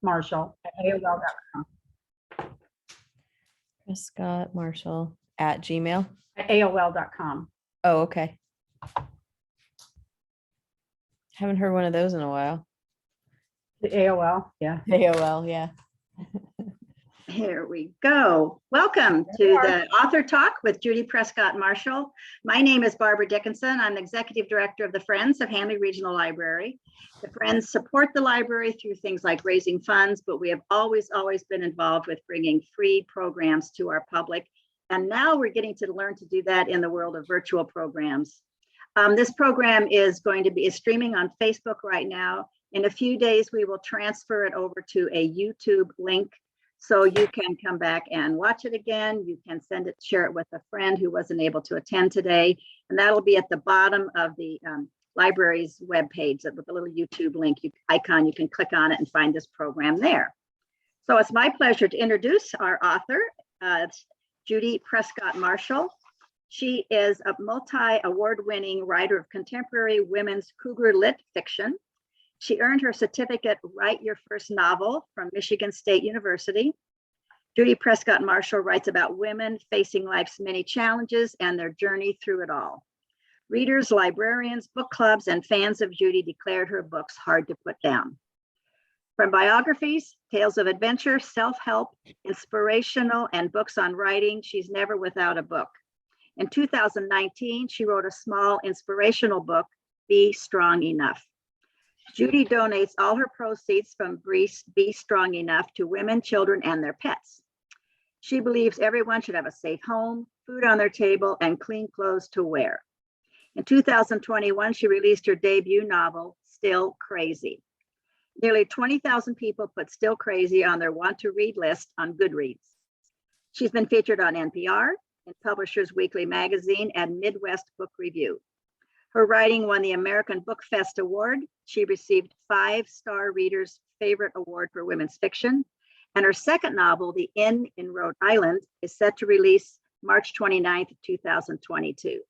Marshall@AOL.com. Prescott Marshall at Gmail. AOL.com. Oh, okay. Haven't heard one of those in a while. The AOL, yeah. AOL, yeah. Here we go. Welcome to the Author Talk with Judy Prescott Marshall. My name is Barbara Dickinson. I'm the Executive Director of the Friends of Handley Regional Library. The Friends support the library through things like raising funds, but we have always been involved with bringing free programs to our public. And now we're getting to learn to do that in the world of virtual programs. This program is streaming on Facebook right now. In a few days, we will transfer it over to a YouTube link. So you can come back and watch it again. You can share it with a friend who wasn't able to attend today. And that'll be at the bottom of the library's webpage with a little YouTube link icon. You can click on it and find this program there. So it's my pleasure to introduce our author, Judy Prescott Marshall. She is a multi-award-winning writer of contemporary women's cougar lit fiction. She earned her certificate, Write Your First Novel, from Michigan State University. Judy Prescott Marshall writes about women facing life's many challenges and their journey through it all. Readers, librarians, book clubs, and fans of Judy declared her books hard to put down. From biographies, tales of adventure, self-help, inspirational, and books on writing, she's never without a book. In 2019, she wrote a small inspirational book, Be Strong Enough. Judy donates all her proceeds from Be Strong Enough to women, children, and their pets. She believes everyone should have a safe home, food on their table, and clean clothes to wear. In 2021, she released her debut novel, Still Crazy. Nearly 20,000 people put Still Crazy on their want to read list on Goodreads. She's been featured on NPR, in Publishers Weekly magazine, and Midwest Book Review. Her writing won the American Book Fest Award. She received 5-star Reader's Favorite Award for Women's Fiction. And her second novel, The Inn in Rhode Island, is set to release March 29th, 2022.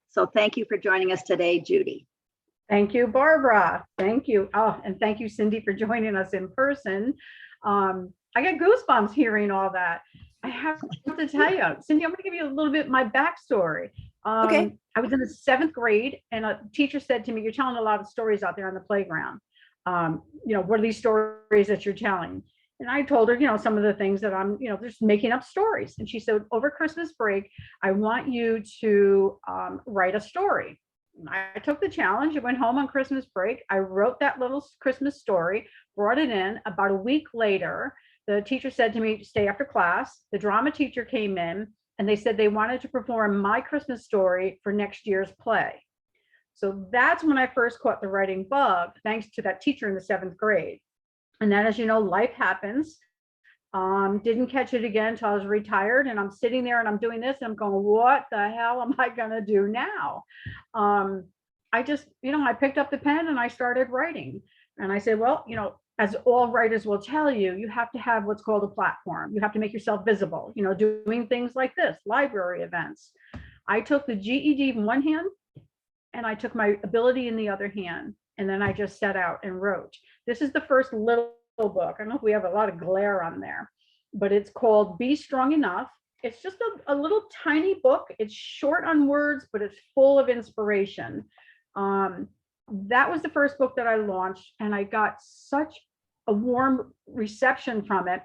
So thank you for joining us today, Judy. Thank you, Barbara. Thank you. Oh, and thank you, Cindy, for joining us in person. I got goosebumps hearing all that. I have to tell you, Cindy, I'm going to give you a little bit of my backstory. Okay. I was in the 7th grade, and a teacher said to me, "You're telling a lot of stories out there on the playground. What are these stories that you're telling?" And I told her, some of the things that I'm, just making up stories. And she said, "Over Christmas break, I want you to write a story." And I took the challenge. I went home on Christmas break. I wrote that little Christmas story, brought it in. About a week later, the teacher said to me, "Stay after class." The drama teacher came in, and they said they wanted to perform my Christmas story for next year's play. So that's when I first caught the writing bug, thanks to that teacher in the 7th grade. And then, as you know, life happens. Didn't catch it again until I was retired, and I'm sitting there and I'm doing this, and I'm going, what the hell am I gonna do now? I just, I picked up the pen and I started writing. And I said, well, as all writers will tell you, you have to have what's called a platform. You have to make yourself visible, doing things like this, library events. I took the GED in one hand and I took my ability in the other hand. And then I just set out and wrote. This is the first little book. I don't know if we have a lot of glare on there, but it's called Be Strong Enough. It's just a little tiny book. It's short on words, but it's full of inspiration. That was the first book that I launched, and I got such a warm reception from it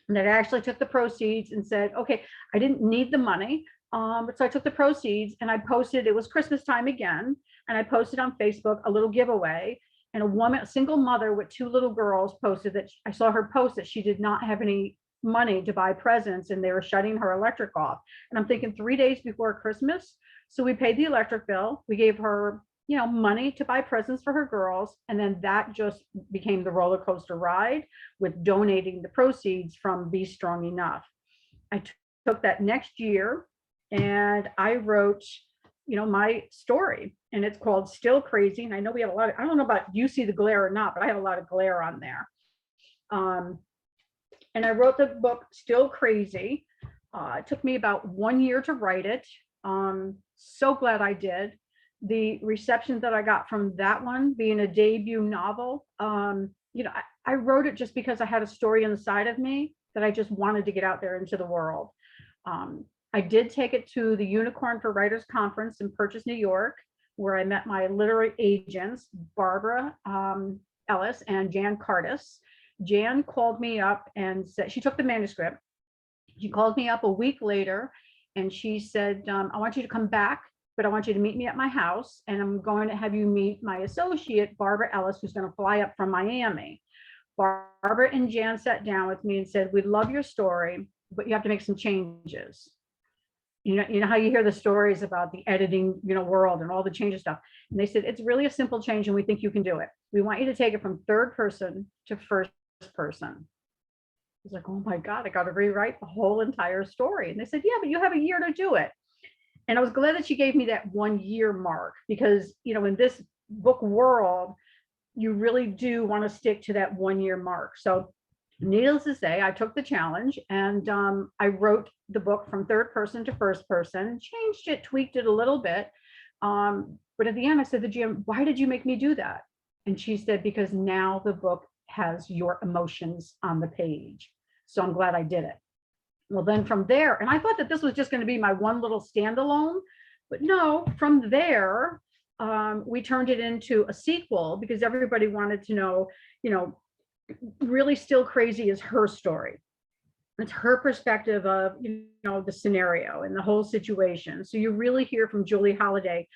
that I actually took the proceeds and said, okay, I didn't need the money. So I took the proceeds and I posted, it was Christmas time again, and I posted on Facebook a little giveaway. And a single mother with 2 little girls posted that I saw her post that she did not have any money to buy presents and they were shutting her electric off. And I'm thinking 3 days before Christmas. So we paid the electric bill. We gave her, money to buy presents for her girls. And then that just became the roller coaster ride with donating the proceeds from Be Strong Enough. I took that next year and I wrote, my story, and it's called Still Crazy. And I know we have a lot of, I don't know about you see the glare or not, but I have a lot of glare on there. And I wrote the book Still Crazy. It took me about 1 year to write it. So glad I did. The reception that I got from that one being a debut novel, I wrote it just because I had a story inside of me that I just wanted to get out there into the world. I did take it to the Unicorn for Writers Conference in Purchase, New York, where I met my literary agents, Barbara Ellis and Jan Cardis. Jan called me up and said, she took the manuscript. She called me up a week later and she said, I want you to come back, but I want you to meet me at my house. And I'm going to have you meet my associate, Barbara Ellis, who's going to fly up from Miami. Barbara and Jan sat down with me and said, we love your story, but you have to make some changes. You know how you hear the stories about the editing, world and all the changes stuff. And they said, it's really a simple change and we think you can do it. We want you to take it from third person to first person. I was like, oh my God, I got to rewrite the whole entire story. And they said, yeah, but you have a year to do it. And I was glad that she gave me that 1 year mark because, in this book world, you really do want to stick to that 1 year mark. So needless to say, I took the challenge and I wrote the book from third person to first person, changed it, tweaked it a little bit. But at the end, I said to Jim, why did you make me do that? And she said, because now the book has your emotions on the page. So I'm glad I did it. Well, then from there, and I thought that this was just going to be my one little standalone, but no, from there, we turned it into a sequel because everybody wanted to know, really Still Crazy is her story. It's her perspective of, the scenario and the whole situation. So you really hear from Julie Holliday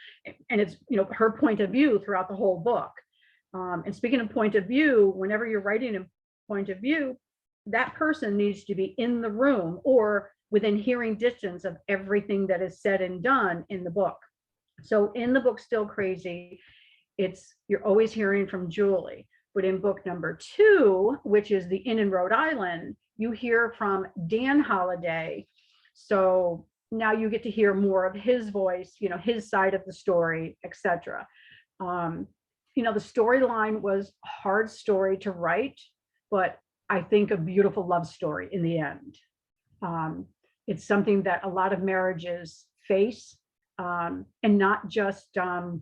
and it's, her point of view throughout the whole book. And speaking of point of view, whenever you're writing a point of view, that person needs to be in the room or within hearing distance of everything that is said and done in the book. So in the book Still Crazy, you're always hearing from Julie. But in book number 2, which is The Inn in Rhode Island, you hear from Dan Holliday. So now you get to hear more of his voice, his side of the story, etc. The storyline was a hard story to write, but I think a beautiful love story in the end. It's something that a lot of marriages face, and not just a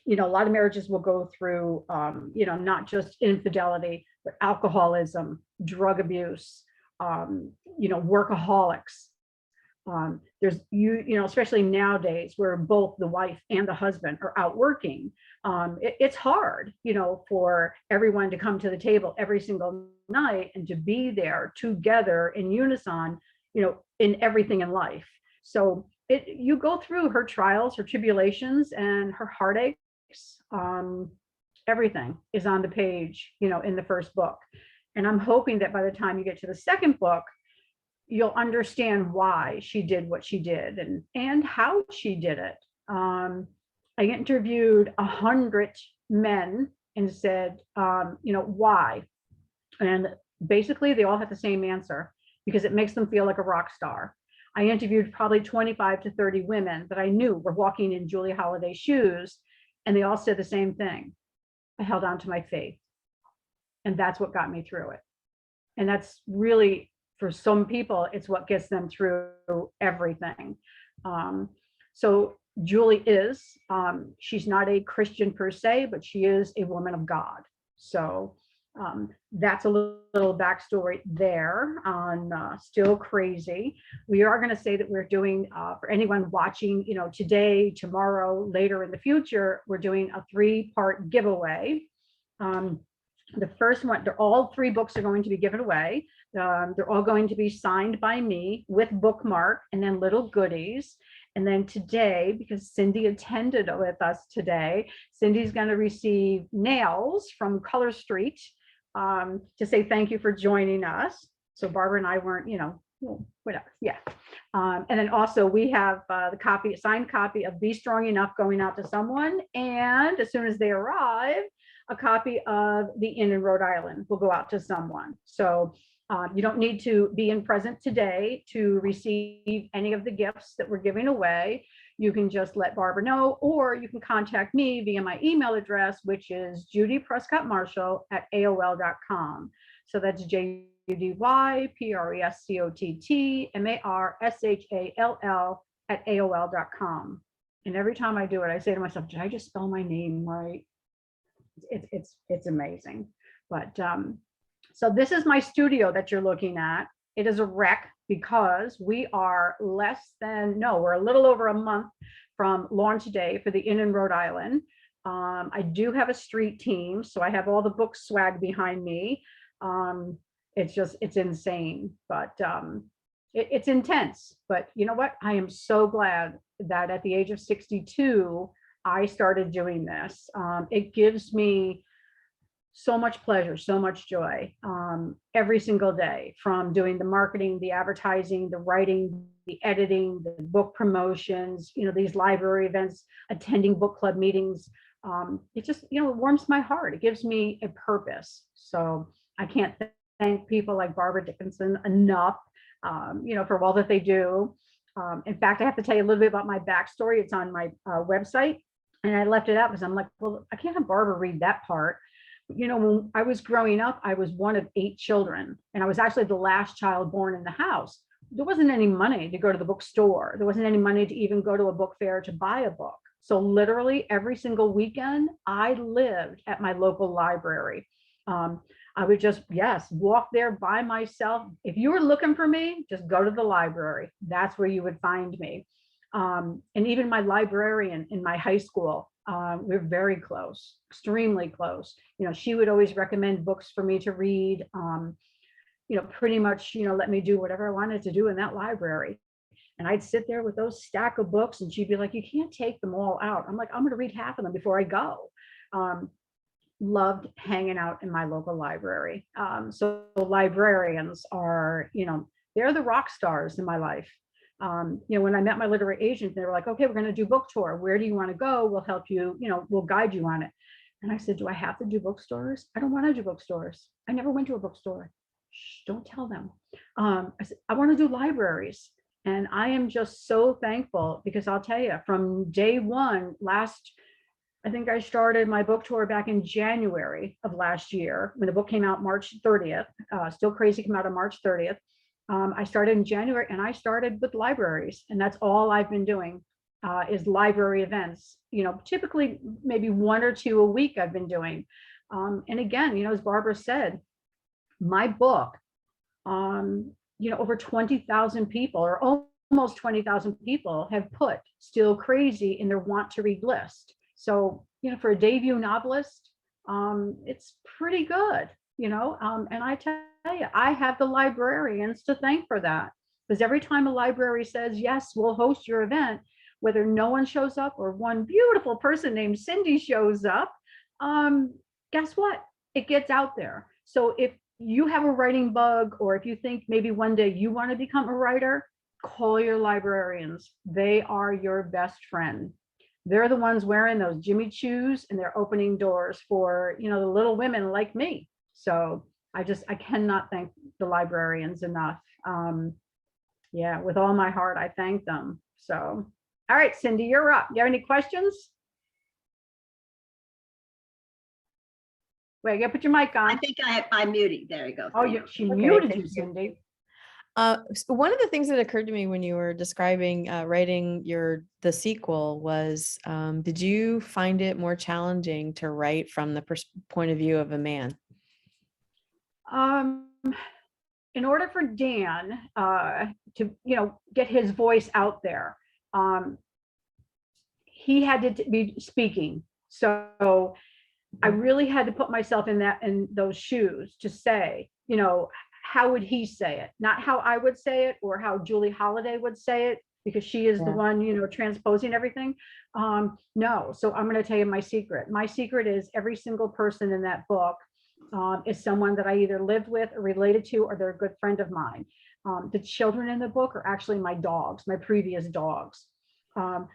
lot of marriages will go through, not just infidelity, but alcoholism, drug abuse, workaholics. There's, especially nowadays where both the wife and the husband are out working. It's hard, for everyone to come to the table every single night and to be there together in unison, in everything in life. So you go through her trials, her tribulations, and her heartache. Everything is on the page, in the first book. And I'm hoping that by the time you get to the second book, you'll understand why she did what she did and how she did it. I interviewed 100 men and said, why? And basically they all had the same answer because it makes them feel like a rock star. I interviewed probably 25 to 30 women that I knew were walking in Julie Holliday's shoes. And they all said the same thing. I held on to my faith. And that's what got me through it. And that's really, for some people, it's what gets them through everything. So Julie is, she's not a Christian per se, but she is a woman of God. So that's a little backstory there on Still Crazy. We are going to say that we're doing, for anyone watching, today, tomorrow, later in the future, we're doing a 3-part giveaway. The first one, all 3 books are going to be given away. They're all going to be signed by me with bookmark and then little goodies. And then today, because Cindy attended with us today, Cindy's going to receive nails from Color Street to say thank you for joining us. So Barbara and I weren't, whatever. Yeah. And then also we have the signed copy of Be Strong Enough going out to someone. And as soon as they arrive, a copy of The Inn in Rhode Island will go out to someone. So you don't need to be in present today to receive any of the gifts that we're giving away. You can just let Barbara know, or you can contact me via my email address, which is judyprescottmarshall@aol.com. So that's JudyPrescottmarshall@aol.com. And every time I do it, I say to myself, did I just spell my name right? It's amazing. But So this is my studio that you're looking at. It is a wreck because we are we're a little over a month from launch day for the Inn in Rhode Island. I do have a street team, so I have all the book swag behind me. It's insane, but it's intense. But you know what? I am so glad that at the age of 62, I started doing this. It gives me so much pleasure, so much joy every single day, from doing the marketing, the advertising, the writing, the editing, the book promotions, these library events, attending book club meetings. It just, it warms my heart. It gives me a purpose. So I can't thank people like Barbara Dickinson enough, for all that they do. In fact, I have to tell you a little bit about my backstory. It's on my website. And I left it out because I'm like, well, I can't have Barbara read that part. When I was growing up, I was one of 8 children, and I was actually the last child born in the house. There wasn't any money to go to the bookstore. There wasn't any money to even go to a book fair to buy a book. So literally every single weekend, I lived at my local library. I would just, walk there by myself. If you were looking for me, just go to the library. That's where you would find me. And even my librarian in my high school, we're very close, extremely close. She would always recommend books for me to read, pretty much, let me do whatever I wanted to do in that library. And I'd sit there with those stack of books and she'd be like, you can't take them all out. I'm like, I'm going to read half of them before I go. Loved hanging out in my local library. So librarians are, they're the rock stars in my life. When I met my literary agent, they were like, okay, we're going to do book tour. Where do you want to go? We'll help you, we'll guide you on it. And I said, do I have to do bookstores? I don't want to do bookstores. I never went to a bookstore. Shh, don't tell them. I said, I want to do libraries. And I am just so thankful because I'll tell you, from day one, I think I started my book tour back in January of last year when the book came out March 30th. Still Crazy came out on March 30th. I started in January, and I started with libraries, and that's all I've been doing is library events. Typically maybe 1 or 2 a week I've been doing. And again, as Barbara said, my book, over 20,000 people, or almost 20,000 people, have put Still Crazy in their want to read list. So, for a debut novelist, it's pretty good, and I tell you, I have the librarians to thank for that, because every time a library says, yes, we'll host your event, whether no one shows up or one beautiful person named Cindy shows up, guess what? It gets out there. So if you have a writing bug, or if you think maybe one day you want to become a writer, call your librarians. They are your best friend. They're the ones wearing those Jimmy Choos, and they're opening doors for, the little women like me. So I cannot thank the librarians enough. With all my heart, I thank them. So, all right, Cindy, you're up. You have any questions? Wait, you gotta put your mic on. I think I'm muted. There you go. Oh, she Okay, muted thank you, you. Cindy. So one of the things that occurred to me when you were describing writing the sequel was, did you find it more challenging to write from the point of view of a man? In order for Dan to get his voice out there, he had to be speaking. So I really had to put myself in those shoes to say, how would he say it? Not how I would say it or how Julie Holliday would say it, because she is the one, transposing everything. No, so I'm going to tell you my secret. My secret is every single person in that book is someone that I either lived with or related to, or they're a good friend of mine. The children in the book are actually my dogs, my previous dogs.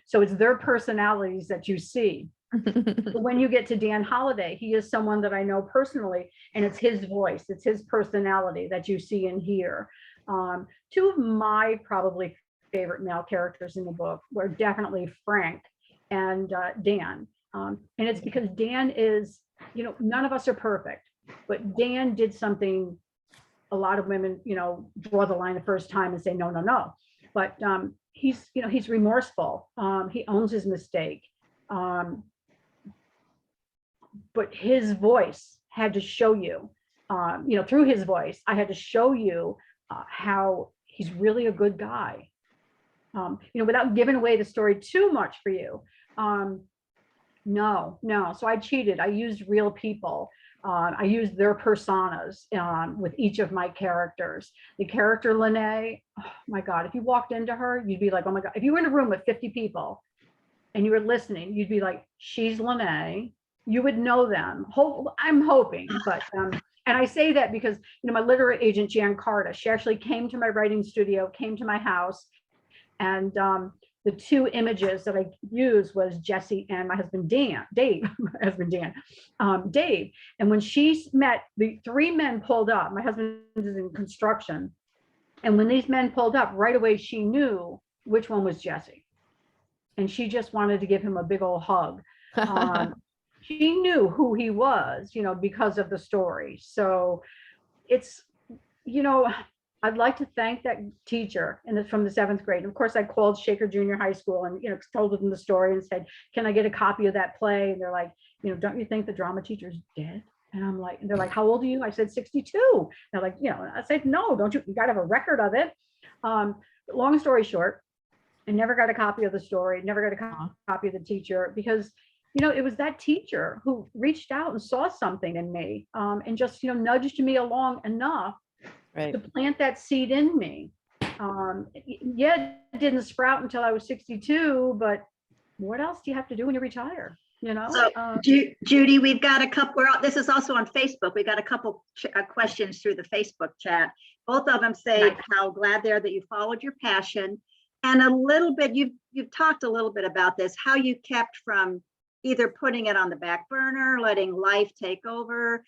So it's their personalities that you see. But when you get to Dan Holliday, he is someone that I know personally, and it's his voice, it's his personality that you see and hear. 2 of my probably favorite male characters in the book were definitely Frank and Dan. And it's because Dan is, none of us are perfect, but Dan did something a lot of women, draw the line the first time and say, no, no, no. But he's remorseful. He owns his mistake. But his voice had to show you through his voice, I had to show you how he's really a good guy, without giving away the story too much for you. No. So I cheated. I used real people. I used their personas with each of my characters. The character Lene, oh my God, if you walked into her, you'd be like, oh my God. If you were in a room with 50 people and you were listening, you'd be like, she's Lene. You would know them. I'm hoping, but and I say that because my literary agent Jan Carter, she actually came to my writing studio, came to my house, and the two images that I used was Jesse and my husband Dave, my husband Dan, Dave. And when she met, the three men pulled up. My husband is in construction, and when these men pulled up, right away she knew which one was Jesse, and she just wanted to give him a big old hug. She knew who he was, because of the story. So it's, I'd like to thank that teacher from the 7th grade. And of course, I called Shaker Junior High School and, told them the story and said, can I get a copy of that play? And they're like, don't you think the drama teacher's dead? And I'm like, they're like, how old are you? I said, 62. They're like, I said, no, don't you got to have a record of it. Long story short, I never got a copy of the story, never got a copy of the teacher, because it was that teacher who reached out and saw something in me, and just, nudged me along enough to plant that seed in me. It didn't sprout until I was 62, but what else do you have to do when you retire? So, Judy, we've got a couple, this is also on Facebook. We got a couple questions through the Facebook chat. Both of them say how glad they are that you followed your passion. And a little bit, you've talked a little bit about this, how you kept from either putting it on the back burner, letting life take over,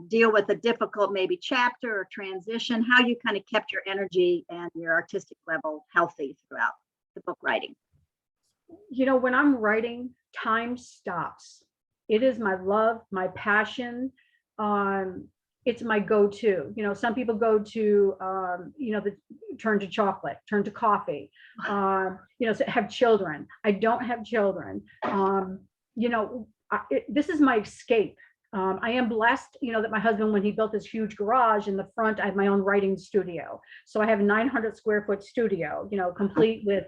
deal with a difficult maybe chapter or transition, how you kind of kept your energy and your artistic level healthy throughout the book writing. When I'm writing, time stops. It is my love, my passion. It's my go-to. Some people go to, turn to chocolate, turn to coffee, have children. I don't have children. This is my escape. I am blessed, that my husband, when he built this huge garage in the front, I have my own writing studio. So I have a 900 square foot studio, complete with,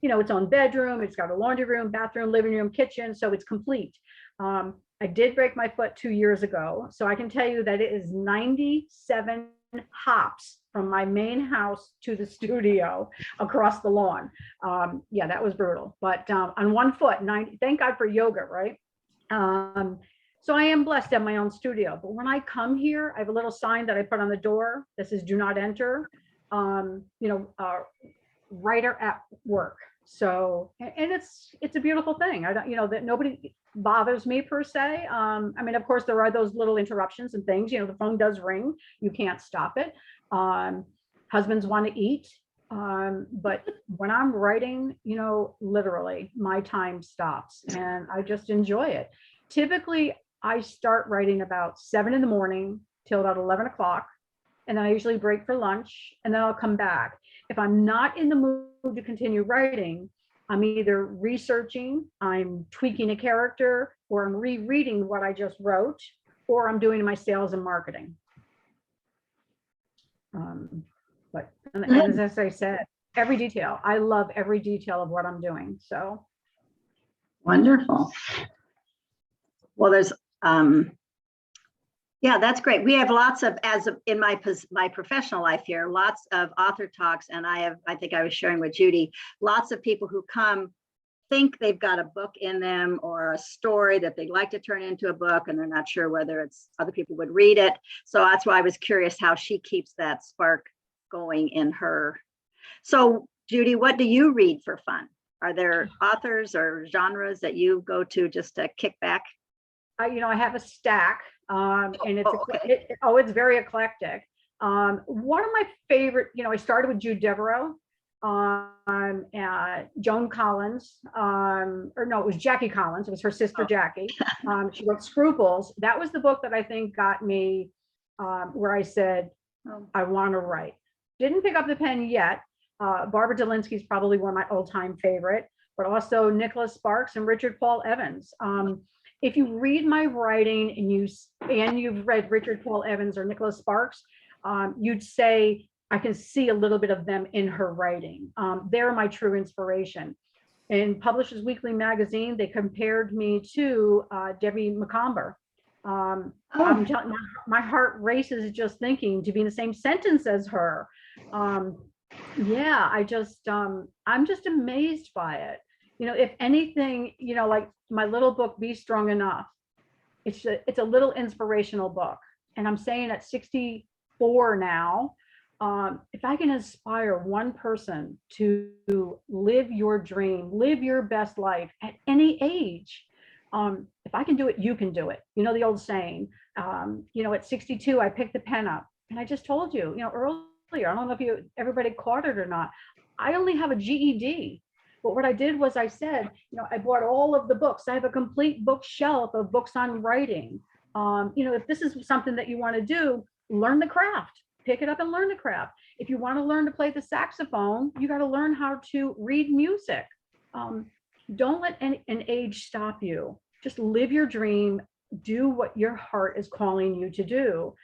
its own bedroom. It's got a laundry room, bathroom, living room, kitchen. So it's complete. I did break my foot 2 years ago. So I can tell you that it is 97 hops from my main house to the studio across the lawn. That was brutal. But on one foot, thank God for yoga, right? So I am blessed to have my own studio. But when I come here, I have a little sign that I put on the door that says "Do not enter." Writer at work. So, and it's a beautiful thing. I don't, that nobody bothers me per se. Of course, there are those little interruptions and things. The phone does ring. You can't stop it. Husbands want to eat. But when I'm writing, literally my time stops and I just enjoy it. Typically, I start writing about 7 in the morning till about 11 o'clock. And then I usually break for lunch and then I'll come back. If I'm not in the mood to continue writing, I'm either researching, I'm tweaking a character, or I'm rereading what I just wrote, or I'm doing my sales and marketing. But as I said, every detail, I love every detail of what I'm doing. So wonderful. Well, there's yeah, that's great. We have lots of, in my professional life here, lots of author talks, and I think I was sharing with Judy, lots of people who come think they've got a book in them or a story that they'd like to turn into a book, and they're not sure whether it's other people would read it. So that's why I was curious how she keeps that spark going in her. So Judy, what do you read for fun? Are there authors or genres that you go to just to kick back? I have a stack, and it's very eclectic. One of my favorite, I started with Jude Devereaux, Joan Collins, or no, it was Jackie Collins. It was her sister, Jackie. She wrote Scruples. That was the book that I think got me where I said, I want to write. Didn't pick up the pen yet. Barbara Delinsky is probably one of my old-time favorite, but also Nicholas Sparks and Richard Paul Evans. if you read my writing and you've read Richard Paul Evans or Nicholas Sparks, you'd say I can see a little bit of them in her writing. They're my true inspiration. In Publishers Weekly magazine, they compared me to Debbie McComber. I'm telling my heart races just thinking to be in the same sentence as her. Yeah, I'm just amazed by it. If anything, like my little book, Be Strong Enough, it's a little inspirational book. And I'm saying at 64 now, if I can inspire one person to live your dream, live your best life at any age, if I can do it, you can do it. The old saying, at 62, I picked the pen up and I just told you, earlier, I don't know if everybody caught it or not. I only have a GED. But what I did was I said, I bought all of the books. I have a complete bookshelf of books on writing. If this is something that you want to do, learn the craft, pick it up and learn the craft. If you want to learn to play the saxophone, you got to learn how to read music. Don't let an age stop you. Just live your dream, do what your heart is calling you to do.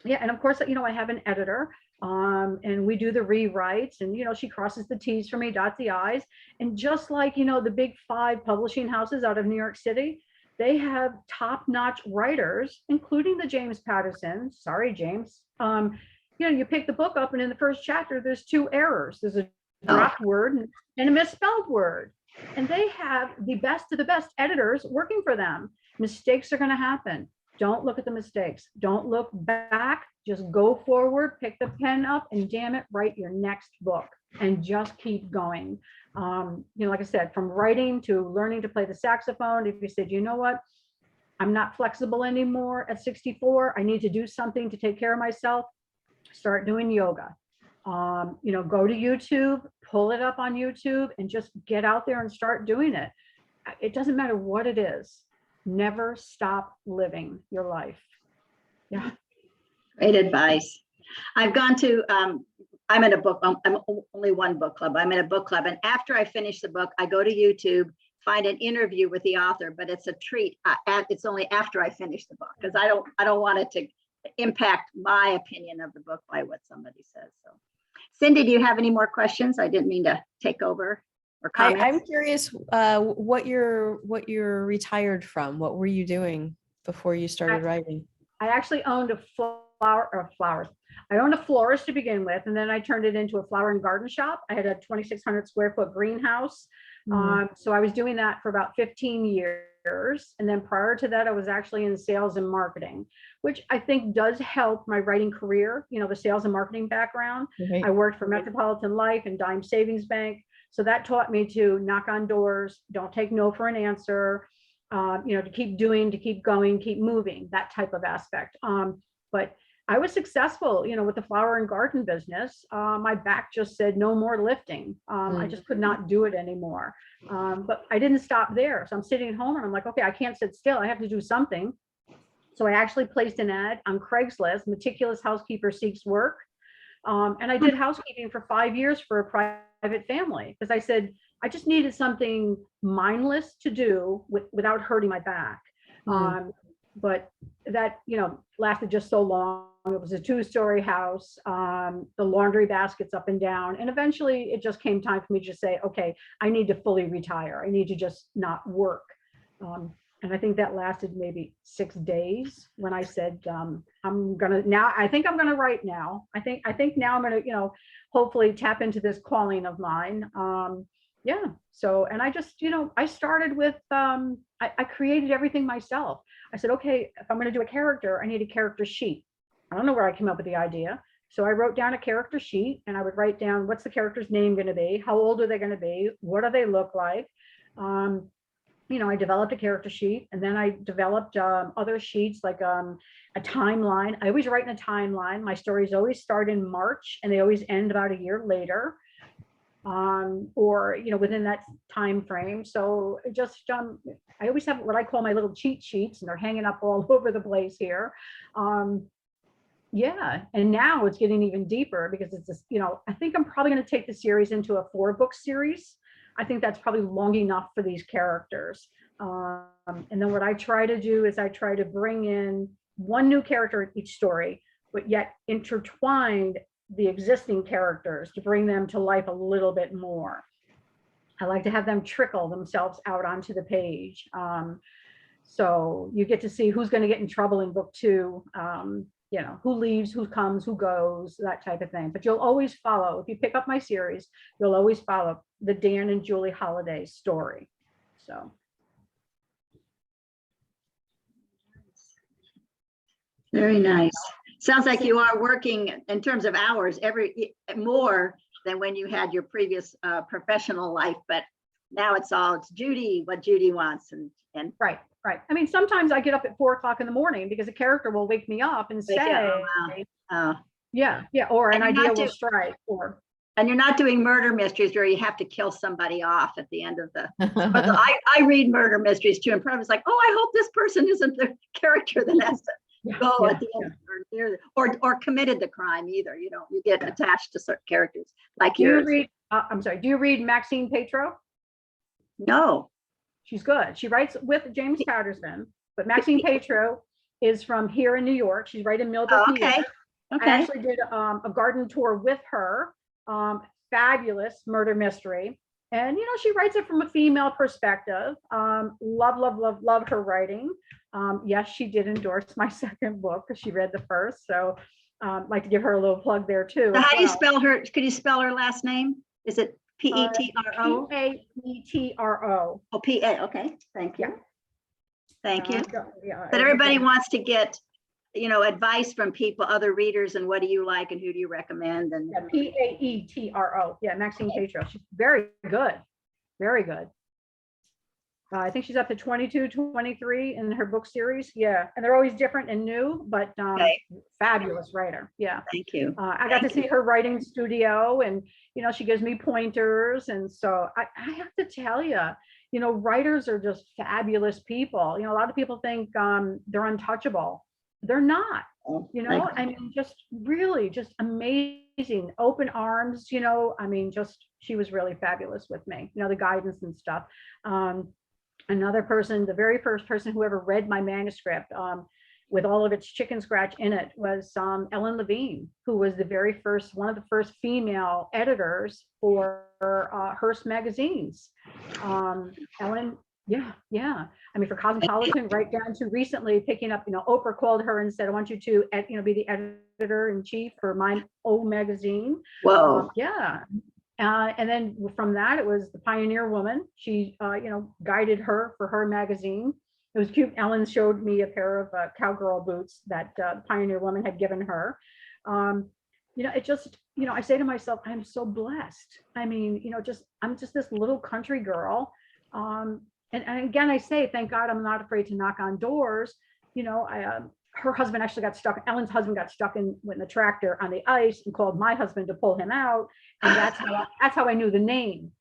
Yeah, and of course, I have an editor. And we do the rewrites, and she crosses the T's for me, dots the I's. And just like the big 5 publishing houses out of New York City, they have top-notch writers, including the James Patterson. Sorry, James. You pick the book up, and in the first chapter, there's 2 errors. There's a dropped word and a misspelled word. And they have the best of the best editors working for them. Mistakes are going to happen. Don't look at the mistakes. Don't look back. Just go forward, pick the pen up, and damn it, write your next book and just keep going. Like I said, from writing to learning to play the saxophone, if you said, you know what, I'm not flexible anymore at 64, I need to do something to take care of myself, start doing yoga. Go to YouTube, pull it up on YouTube, and just get out there and start doing it. It doesn't matter what it is. Never stop living your life. Yeah. Great advice. I've gone to, I'm in a book, I'm only one book club. I'm in a book club. And after I finish the book, I go to YouTube, find an interview with the author, but it's a treat. It's only after I finish the book, because I don't want it to impact my opinion of the book by what somebody says. So Cindy, do you have any more questions? I didn't mean to take over. I'm curious what you're retired from. What were you doing before you started writing? I actually owned a flowers. I owned a florist to begin with, and then I turned it into a flower and garden shop. I had a 2,600 square foot greenhouse. So I was doing that for about 15 years. And then prior to that, I was actually in sales and marketing, which I think does help my writing career, the sales and marketing background. I worked for Metropolitan Life and Dime Savings Bank. So that taught me to knock on doors, don't take no for an answer, to keep doing, to keep going, keep moving, that type of aspect. But I was successful, with the flower and garden business. My back just said no more lifting. I just could not do it anymore. But I didn't stop there. So I'm sitting at home and I'm like, okay, I can't sit still. I have to do something. So I actually placed an ad on Craigslist, Meticulous Housekeeper Seeks Work. And I did housekeeping for 5 years for a private family, because I said I just needed something mindless to do without hurting my back. But that, lasted just so long. It was a 2-story house, the laundry baskets up and down. And eventually it just came time for me to just say, okay, I need to fully retire. I need to just not work. And I think that lasted maybe 6 days when I said, I think I'm gonna write now. I think now I'm gonna, hopefully tap into this calling of mine. Yeah. So, and I just, I started with, I created everything myself. I said, okay, if I'm going to do a character, I need a character sheet. I don't know where I came up with the idea. So I wrote down a character sheet, and I would write down, what's the character's name going to be? How old are they going to be? What do they look like? I developed a character sheet, and then I developed other sheets, like a timeline. I always write in a timeline. My stories always start in March and they always end about a year later. Or within that time frame. So just I always have what I call my little cheat sheets, and they're hanging up all over the place here. Yeah, and now it's getting even deeper, because it's just, I think I'm probably going to take the series into a 4-book series. I think that's probably long enough for these characters. And then what I try to do is I try to bring in one new character in each story, but yet intertwined the existing characters to bring them to life a little bit more. I like to have them trickle themselves out onto the page. So you get to see who's going to get in trouble in book 2, you know, who leaves, who comes, who goes, that type of thing. But you'll always follow, if you pick up my series, you'll always follow the Dan and Julie Holiday story. So. Very nice. Sounds like you are working in terms of hours more than when you had your previous professional life, but now it's Judy, what Judy wants. And Right. I mean, sometimes I get up at 4 o'clock in the morning because a character will wake me up and say, yeah, or an idea will strike, or. And you're not doing murder mysteries where you have to kill somebody off at the end of I read murder mysteries too, and probably was like, oh, I hope this person isn't the character that has to go at the end or committed the crime either. You get attached to certain characters like yours. Do you read Maxine Petro? No. She's good. She writes with James Patterson, but Maxine Petro is from here in New York. She's right in Millbrook, New York. Okay. I actually did a garden tour with her. Fabulous murder mystery. And, she writes it from a female perspective. Love her writing. Yes, she did endorse my second book because she read the first. So I'd like to give her a little plug there too. So how do you spell her? Could you spell her last name? Is it Petro? Petro. Oh, PA. Okay. Thank you. Yeah. Thank you. Yeah. But everybody wants to get, advice from people, other readers, and what do you like and who do you recommend? And Petro. Yeah, Maxine Petro. She's very good. Very good. I think she's up to 22, 23 in her book series. Yeah. And they're always different and new, but fabulous writer. Yeah. Thank you. I got to see her writing studio, and, she gives me pointers. And so I have to tell you, writers are just fabulous people. A lot of people think they're untouchable. They're not. I mean, just really just amazing, open arms, she was really fabulous with me, the guidance and stuff. Another person, the very first person who ever read my manuscript with all of its chicken scratch in it was Ellen Levine, who was one of the first female editors for Hearst magazines. Ellen, yeah. I mean, for Cosmopolitan, right down to recently picking up, Oprah called her and said, I want you to, be the editor in chief for my old magazine. Whoa. Yeah. And then from that, it was the Pioneer Woman. She, guided her for her magazine. It was cute. Ellen showed me a pair of cowgirl boots that Pioneer Woman had given her. It just, I say to myself, I'm so blessed. I mean, I'm just this little country girl. And again, I say, thank God I'm not afraid to knock on doors. Her husband actually got stuck. Ellen's husband got stuck in the tractor on the ice and called my husband to pull him out. And that's how I knew the name.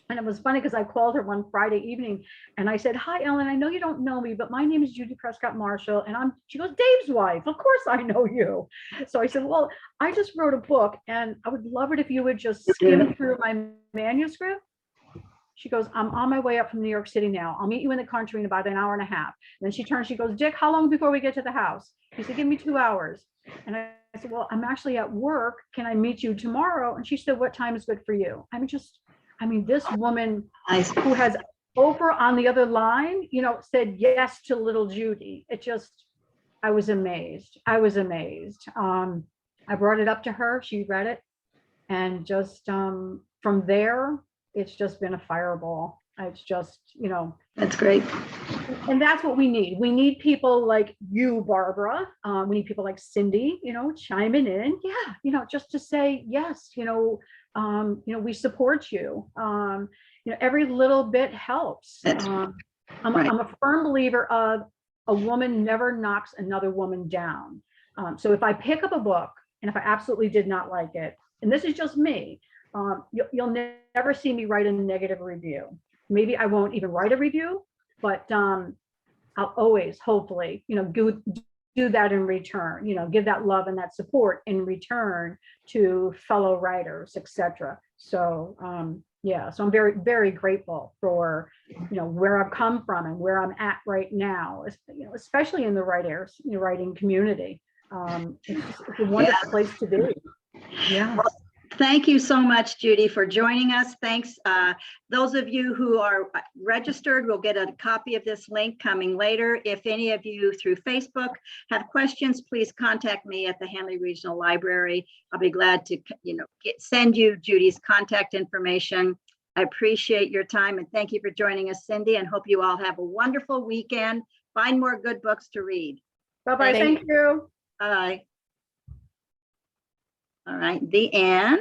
And it was funny because I called her one Friday evening and I said, hi, Ellen, I know you don't know me, but my name is Judy Prescott Marshall. And she goes, Dave's wife. Of course I know you. So I said, well, I just wrote a book and I would love it if you would just skim through my manuscript. She goes, I'm on my way up from New York City now. I'll meet you in the country in about an hour and a half. And then she turns, she goes, Dick, how long before we get to the house? He said, give me 2 hours. And I said, well, I'm actually at work. Can I meet you tomorrow? And she said, what time is good for you? This woman who has Oprah on the other line, said yes to little Judy. I was amazed. I brought it up to her. She read it. And just from there, it's just been a fireball. It's just, That's great. And that's what we need. We need people like you, Barbara. We need people like Cindy, chiming in. Yeah, just to say, yes, we support you. Every little bit helps. I'm a firm believer of a woman never knocks another woman down. So if I pick up a book and if I absolutely did not like it, and this is just me, you'll never see me write a negative review. Maybe I won't even write a review, but I'll always, hopefully, do that in return, give that love and that support in return to fellow writers, etc. So Yeah, so I'm very, very grateful for, where I've come from and where I'm at right now, especially in the writing community. It's a wonderful place to be. Yeah. Well, thank you so much, Judy, for joining us. Thanks. Those of you who are registered will get a copy of this link coming later. If any of you through Facebook have questions, please contact me at the Handley Regional Library. I'll be glad to, send you Judy's contact information. I appreciate your time and thank you for joining us, Cindy, and hope you all have a wonderful weekend. Find more good books to read. Bye-bye. Thank you. Bye. All right, the end.